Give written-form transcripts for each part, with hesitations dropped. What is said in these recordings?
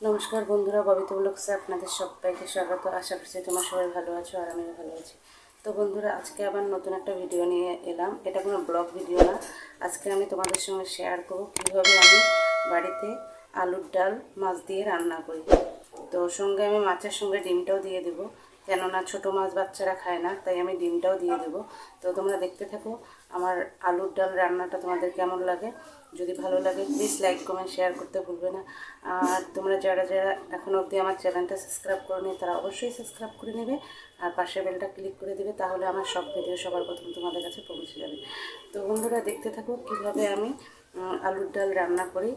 নমস্কার বন্ধুরা, ববিতা ব্লগসে আপনাদের সবাইকে স্বাগত। আশা করছি তোমরা সবাই ভালো আছো আর আমিও ভালো আছি। তো বন্ধুরা, আজকে আবার নতুন একটা ভিডিও নিয়ে এলাম। এটা কোনো ব্লগ ভিডিও না। আজকে আমি তোমাদের সঙ্গে শেয়ার করব কীভাবে আমি বাড়িতে আলুর ডাল মাছ দিয়ে রান্না করি। তো সঙ্গে আমি মাছের সঙ্গে ডিমটাও দিয়ে দেবো, কেননা ছোটো মাছ বাচ্চারা খায় না, তাই আমি ডিমটাও দিয়ে দেবো। তো তোমরা দেখতে থাকো আমার আলুর ডাল রান্নাটা তোমাদের কেমন লাগে। যদি ভালো লাগে প্লিজ লাইক কমেন্ট শেয়ার করতে ভুলবে না। আর তোমরা যারা যারা এখনও অবধি আমার চ্যানেলটা সাবস্ক্রাইব করোনি তারা অবশ্যই সাবস্ক্রাইব করে নেবে আর পাশের বেলটা ক্লিক করে দেবে, তাহলে আমার সব ভিডিও সবার প্রথম তোমাদের কাছে পৌঁছে যাবে। তো বন্ধুরা দেখতে থাকো কীভাবে আমি আলুর ডাল রান্না করি।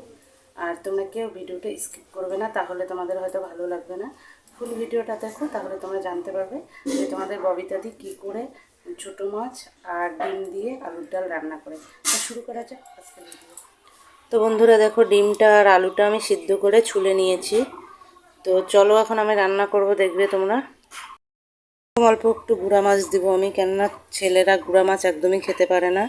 আর তোমরা কেউ ভিডিওটা স্কিপ করবে না, তাহলে তোমাদের হয়তো ভালো লাগবে না। ফুল ভিডিওটা দেখো, তাহলে তোমরা জানতে পারবে যে তোমাদের ববিতাদি কী করে ছোটো মাছ আর ডিম দিয়ে আলুর ডাল রান্না করে। তো শুরু করা যাক আজকের ভিডিও। তো বন্ধুরা দেখো, ডিমটা আর আলুটা আমি সিদ্ধ করে ছুলে নিয়েছি। তো চলো এখন আমি রান্না করব, দেখবে তোমরা। অল্প একটু গুঁড়া মাছ দিব আমি, কেননা ছেলেরা গুঁড়া মাছ একদমই খেতে পারে না।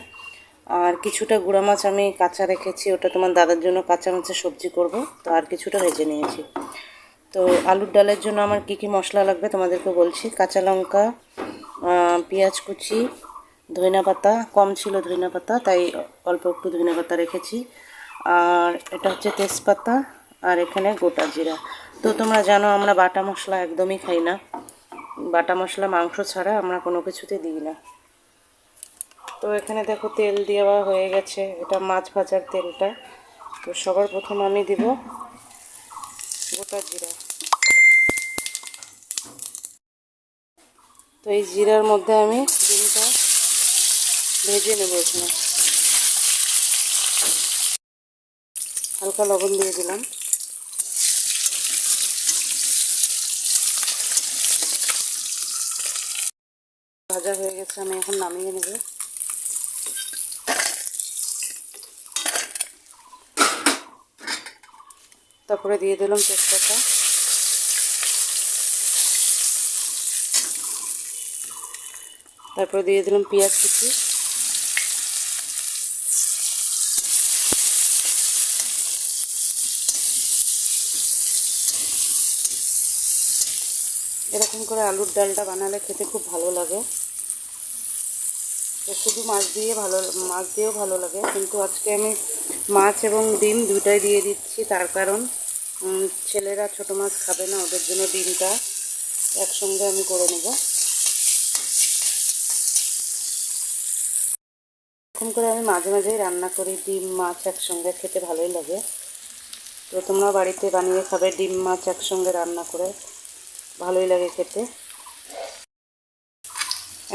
আর কিছুটা গুঁড়া মাছ আমি কাঁচা রেখেছি, ওটা তোমার দাদার জন্য কাঁচা মাছের সবজি করব। তো আর কিছুটা ভেজে নিয়েছি। তো আলুর ডালের জন্য আমার কি কি মশলা লাগবে তোমাদেরকে বলছি। কাঁচা লঙ্কা, পেঁয়াজ কুচি, ধনিয়া পাতা, কম ছিল ধনিয়া পাতা তাই অল্প একটু ধনিয়া পাতা রেখেছি। আর এটা হচ্ছে তেজপাতা, আর এখানে গোটা জিরা। তো তোমরা জানো আমরা বাটা মশলা একদমই খাই না। বাটা মশলা মাংস ছাড়া আমরা কোনো কিছুতে দিই না। তো এখানে দেখো তেল দেওয়া হয়ে গেছে, এটা মাছ ভাজার তেলটা। তো সবার প্রথম আমি দিব গোটা জিরা। তো এই জিরার মধ্যে আমি ডিমটা ভেজে নেব। এখানে হালকা লবণ দিয়ে দিলাম। ভাজা হয়ে গেছে, আমি এখন নামিয়ে নেব। তারপরে দিয়ে দিলাম তেজপাতা, তারপরে দিয়ে দিলাম পেঁয়াজ কুচি, এরকম করে আলুর ডালটা বানালে খেতে খুব ভালো লাগে। তো শুধু মাছ দিয়েও ভালো লাগে, কিন্তু আজকে আমি মাছ এবং ডিম দুটাই দিয়ে দিচ্ছি। তার কারণ ছেলেরা ছোটো মাছ খাবে না, ওদের জন্য ডিমটা একসঙ্গে আমি করে নেব। এরকম করে আমি মাঝে মাঝেই রান্না করি, ডিম মাছ একসঙ্গে খেতে ভালোই লাগে। তো তোমরা বাড়িতে বানিয়ে খাবে, ডিম মাছ একসঙ্গে রান্না করে ভালোই লাগে খেতে।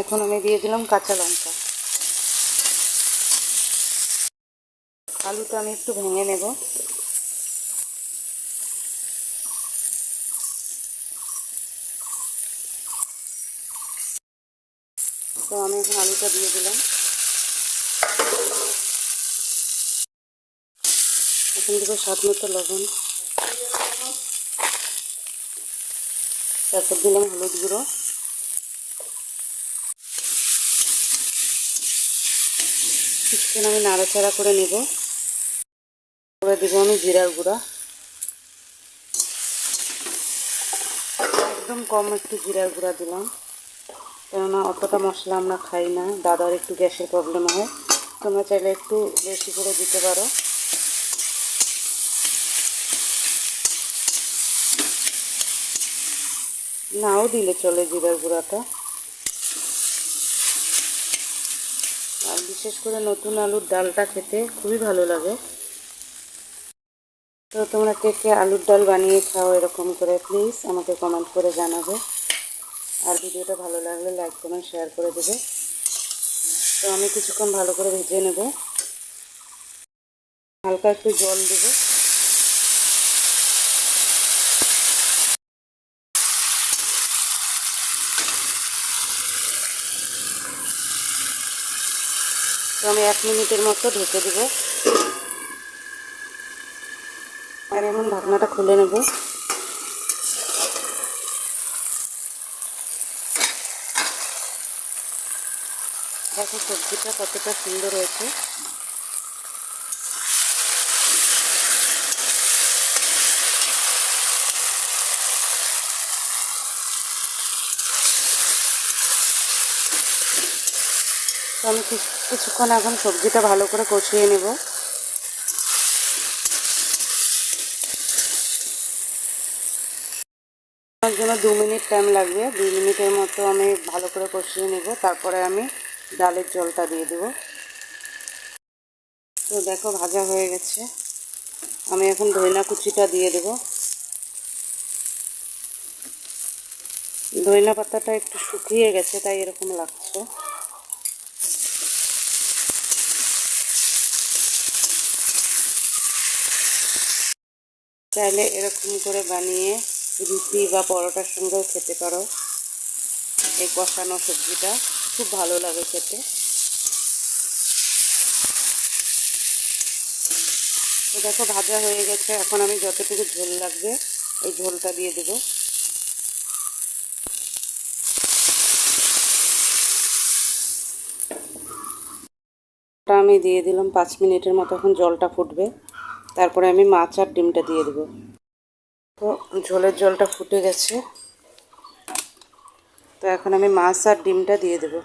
এখন আমি দিয়ে দিলাম কাঁচা লঙ্কা। আলুটা আমি একটু ভেঙে নেব। তো আমি এখন আলুটা দিয়ে দিলাম। এখন দেবো স্বাদ মতো লবণ, তারপর দিলাম হলুদ গুঁড়ো, কিছুক্ষণ আমি নাড়াচাড়া করে নেব। করে দেবো আমি জিরার গুঁড়া, একদম কম একটু জিরার গুঁড়া দিলাম, কেননা অতটা মশলা আমরা খাই না, দাদার একটু গ্যাসের প্রবলেম হয়। তোমরা চাইলে একটু বেশি করে দিতে পারো। নাও দিলে চলে জিরার গুঁড়াটা। আর বিশেষ করে নতুন আলুর ডালটা খেতে খুবই ভালো লাগে। তো তোমরা কে কে আলুর ডাল বানিয়ে খাও এরকম করে, প্লিজ আমাকে কমেন্ট করে জানাবে। আর ভিডিওটা ভালো লাগলে লাইক কমেন্ট শেয়ার করে দেবে। তো আমি কিছুক্ষণ ভালো করে ভেজে নেব, হালকা একটু জল দেব। তো আমি 1 মিনিটের মতো ঢেকে দেবো। আর এখন ঢাকনাটা খুলে নেব। দেখো সবজিটা কতটা সুন্দর হয়েছে। আমি কিছুক্ষণ এখন সবজিটা ভালো করে কষিয়ে নেব। আমার জন্য 2 মিনিট টাইম লাগবে। 2 মিনিটের মতো আমি ভালো করে কষিয়ে নেব, তারপরে আমি ডালের জলটা দিয়ে দেব। তো দেখো ভাজা হয়ে গেছে। আমি এখন ধনিয়া কুচিটা দিয়ে দেব। ধনিয়া পাতাটা একটু শুকিয়ে গেছে, তাই এরকম লাগছে। চাইলে এরকম করে বানিয়ে রুটি বা পরোটার সঙ্গেও খেতে পারো। এই কষানো সবজিটা খুব ভালো লাগে খেতে। তো দেখো ভাজা হয়ে গেছে। এখন আমি যতটুকু ঝোল লাগবে এই ঝোলটা দিয়ে দেবো। আমি দিয়ে দিলাম 5 মিনিটের মতো। এখন জলটা ফুটবে, তারপরে আমি মাছ আর ডিমটা দিয়ে দেবো। তো ঝোলের জলটা ফুটে গেছে। তো এখন আমি মাছ আর ডিমটা দিয়ে দেবো।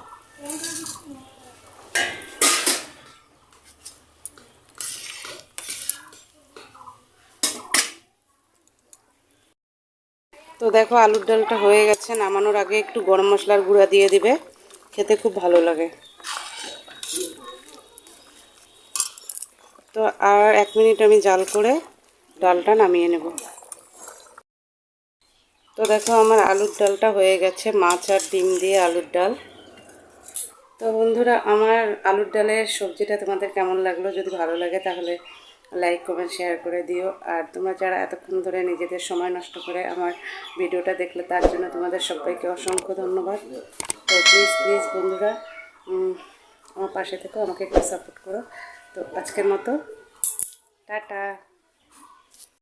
তো দেখো আলুর ডালটা হয়ে গেছে। নামানোর আগে একটু গরম মশলার গুঁড়া দিয়ে দিবে, খেতে খুব ভালো লাগে। তো আর 1 মিনিট আমি জাল করে ডালটা নামিয়ে নেব। তো দেখো আমার আলুর ডালটা হয়ে গেছে, মাছ আর ডিম দিয়ে আলুর ডাল। তো বন্ধুরা, আমার আলুর ডালের সবজিটা তোমাদের কেমন লাগলো? যদি ভালো লাগে তাহলে লাইক কমেন্ট শেয়ার করে দিও। আর তোমরা যারা এতক্ষণ ধরে নিজেদের সময় নষ্ট করে আমার ভিডিওটা দেখলে, তার জন্য তোমাদের সবাইকে অসংখ্য ধন্যবাদ। তো প্লিজ বন্ধুরা, আমার পাশে থেকো, আমাকে একটু সাপোর্ট করো। তো আজকের মতো টাটা।